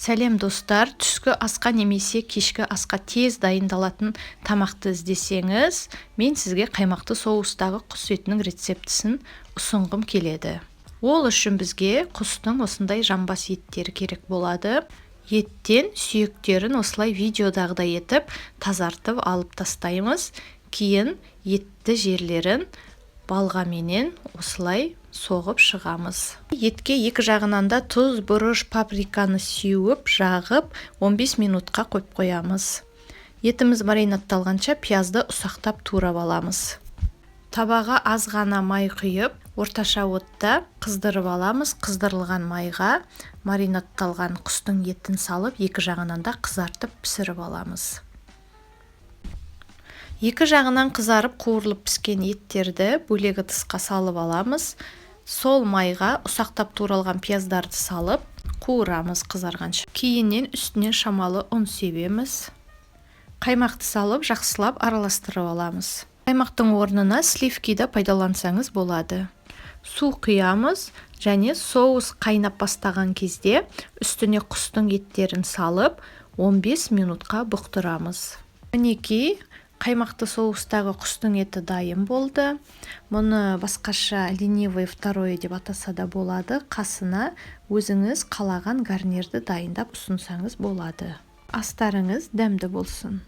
Сәлем достар, түскі асқа немесе кешкі асқа тез дайындалатын тамақты іздесеңіз, мен сізге қаймақты соустағы құс етінің рецептісін ұсынғым келеді. Ол үшін бізге құстың осындай жамбас еттері керек болады. Еттен сүйектерін осылай видеодағыдай етіп тазартып алып тастаймыз. Кейін етті жерлерін балғаменен осылай соғып шығамыз. Етке екі жағынан да тұз, бұрыш, паприканы сеуіп, жағып 15 минутқа қойып қоямыз. Етіміз маринадталғанша пиязды ұсақтап турап аламыз. Табаға аз ғана май құйып, орташа отта қыздырып аламыз. Қыздырылған майға маринадталған құстың етін салып, екі жағынан да қызартып пісіріп аламыз. Екі жағынан қызарып қуырылып піскен еттерді бөлек ыдысқа салып аламыз. Сол майға ұсақтап туралған пияздарды салып, қуырамыз қызарғанша. Кейіннен үстіне шамалы ұн себеміз. Қаймақты салып, жақсылап араластырып аламыз. Қаймақтың орнына сливкиді пайдалансаңыз болады. Су құямыз және соус қайнап бастаған кезде үстіне құстың еттерін салып, 15 минутқа бұқтырамыз. Мінекей, қаймақты соустағы құстың еті дайын болды. Мұны басқаша ленивый второе деп атаса да болады. Қасына өзіңіз қалаған гарнирді дайындап ұсынсаңыз болады. Астарыңыз дәмді болсын.